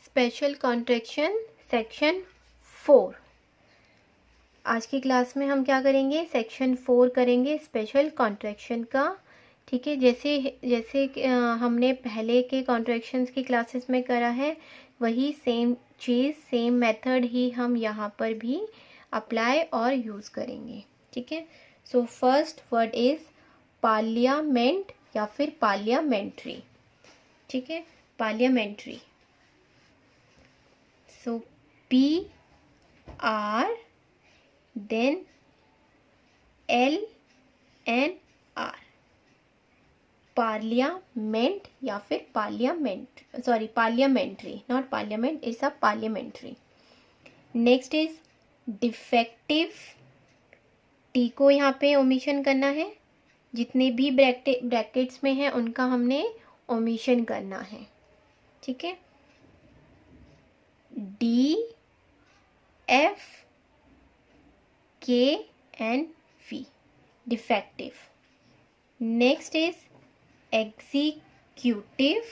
Special contraction section 4। आज की class में हम क्या करेंगे, सेक्शन 4 करेंगे स्पेशल कॉन्ट्रैक्शन का। ठीक है, जैसे हमने पहले के कॉन्ट्रैक्शंस की क्लासेस में करा है, वही सेम चीज़, सेम मेथड ही हम यहाँ पर भी अप्लाई और यूज़ करेंगे। ठीक है, so first word is parliament या फिर पार्लियामेंट्री। ठीक है, parliamentary. So PR then LNR, parliament या फिर parliamentary, not parliament, it's a parliamentary. Next is defective. T को यहाँ पे ओमिशन करना है, जितने भी ब्रैकेट्स में है उनका हमने ओमिशन करना है। ठीक है, DFKNV, defective. Next is executive.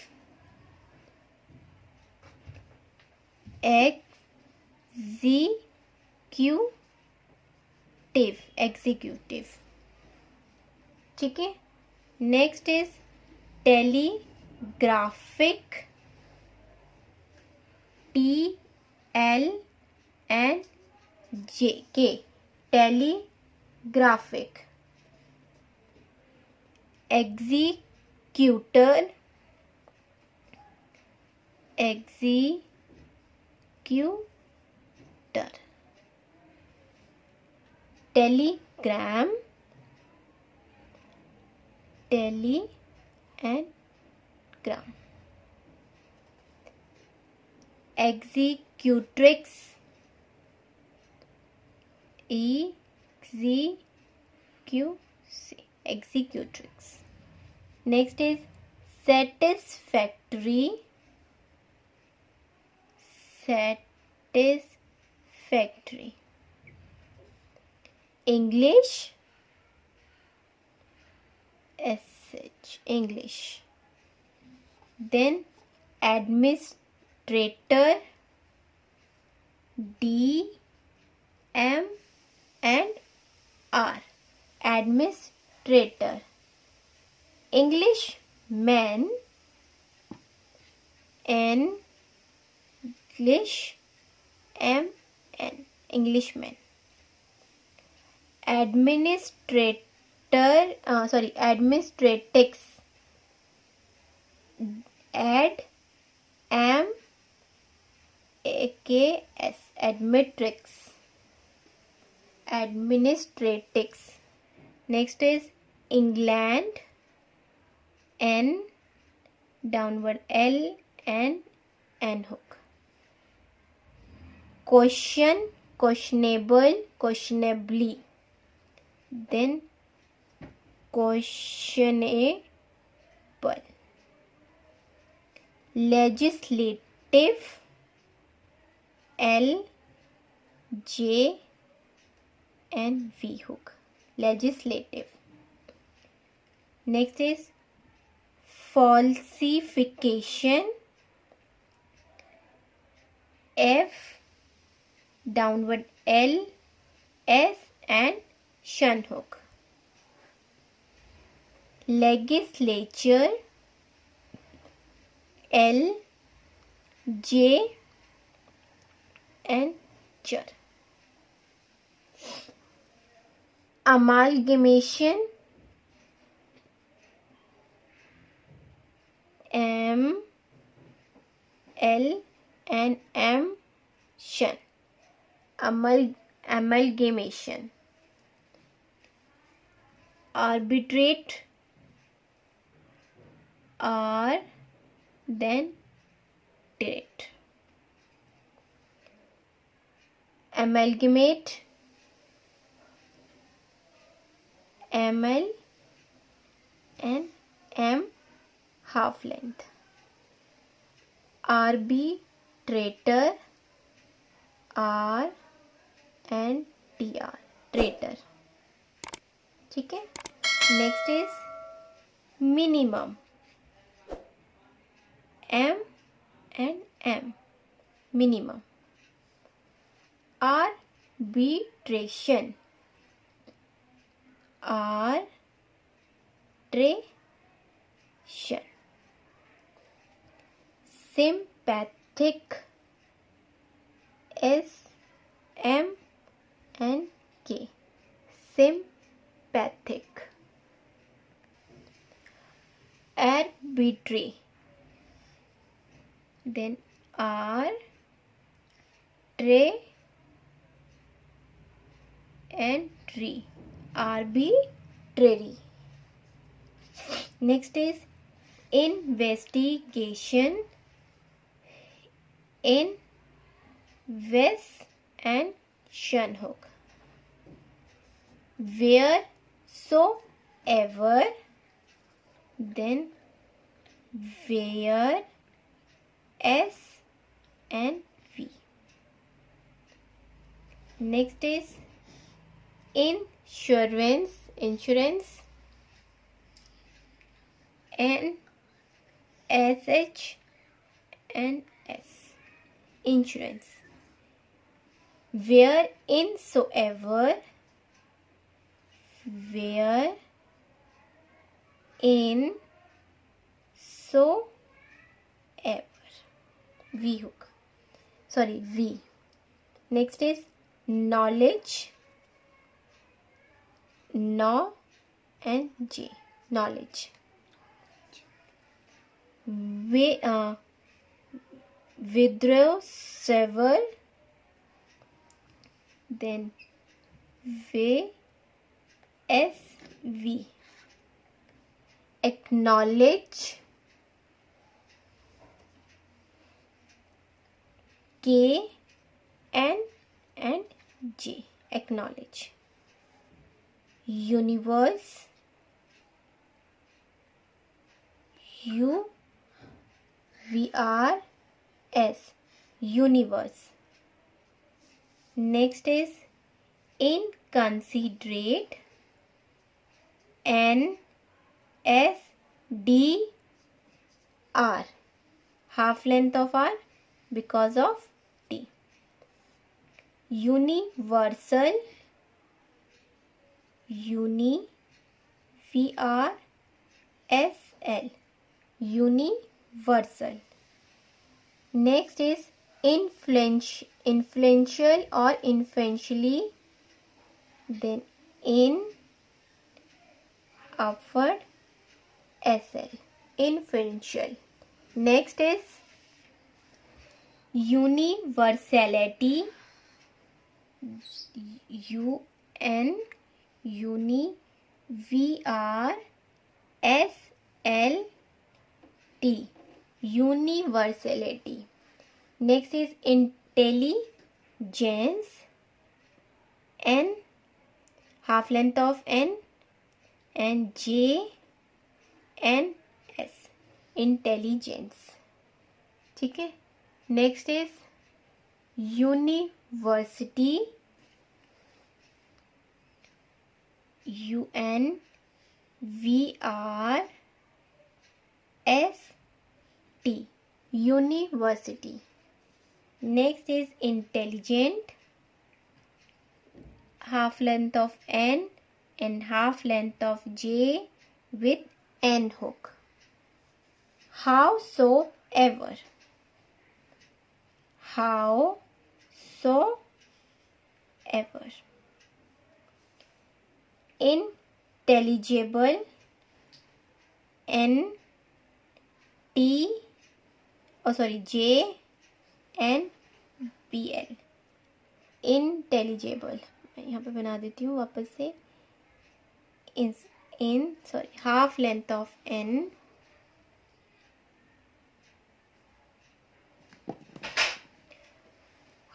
Executive. ठीक है, next is telegraphic. TLNJK, telegraphic. Executor, telegram, telegram. Executrix, executrix. Next is satisfactory, English, English. Then administrator, DMNR, administrator. English man, Englishman. Administratrix, administratrix. Next is England, N downward L and N hook। Question, questionable, questionably. Then questionable. Legislative, LJNV hook, legislative। Next is falsification, F downward L, S and shun hook। Legislature, L, J and chur। amalgamation, M, L and M, shun, amalgamation। arbitrate, R then trate। amalgamate, ML and M half length। arbitrator, R and TR, traitor। ठीक है, next is minimum, M and M, minimum. Arbitration, arbitration. Sympathetic, SMNK, sympathetic. Arbitrary, then arbitrary, arbitrary. Next is investigation, investigation hook. Wheresoever, then where, S and V. Next is insurance, insurance, N SH and S, insurance. Whereinsoever, whereinsoever, V hook, sorry, V. Next is knowledge, no and J, knowledge. Withdraw several, then VSV. Acknowledge, K N and J, acknowledge. Universe, UVRS, universe. Next is inconsiderate, NSDR, half length of R because of T. Universal, UNIVRSL, universal. Next is influential or influentially, then in upward SL, influential. Next is universality, UN UNIVRSLT, universality. Next is intelligence, N, half length of N and J N S, intelligence. ठीक है. Next is university, UNVRST, university. Next is intelligent, half length of N and half length of J with N hook. Howsoever, howsoever. Intelligible, JNBL, intelligible. मैं यहाँ पे बना देती हूँ वापस से. Half length of N,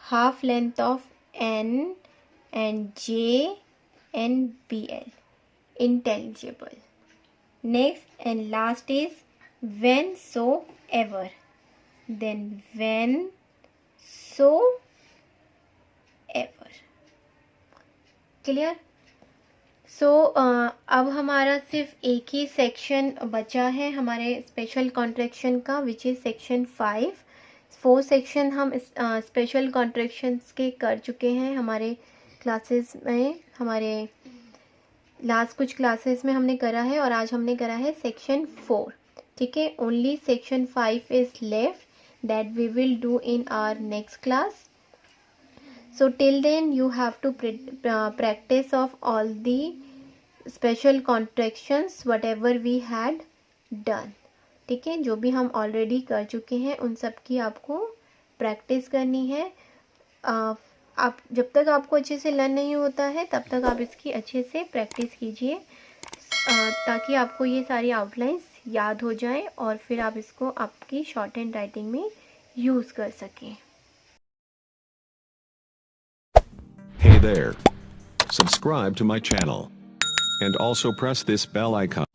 half length of N and J and BL, intelligible. Next and last is whensoever, then whensoever. Clear. So अब हमारा सिर्फ एक ही सेक्शन बचा है हमारे स्पेशल कॉन्ट्रैक्शन का, विच इज़ सेक्शन 5. 4 सेक्शन हम स्पेशल कॉन्ट्रैक्शंस के कर चुके हैं हमारे क्लासेस में, हमारे लास्ट कुछ क्लासेस में हमने करा है, और आज हमने करा है सेक्शन 4। ठीक है, only section 5 is left that we will do in our next class. So till then you have to practice of all the special contractions whatever we had done. ठीक है, जो भी हम ऑलरेडी कर चुके हैं उन सब की आपको प्रैक्टिस करनी है. आप जब तक आपको अच्छे से लर्न नहीं होता है तब तक आप इसकी अच्छे से प्रैक्टिस कीजिए, ताकि आपको ये सारी आउटलाइंस याद हो जाए और फिर आप इसको आपकी शॉर्ट हैंड राइटिंग में यूज़ कर सकें. Hey there. Subscribe to my channel. And also press this bell icon.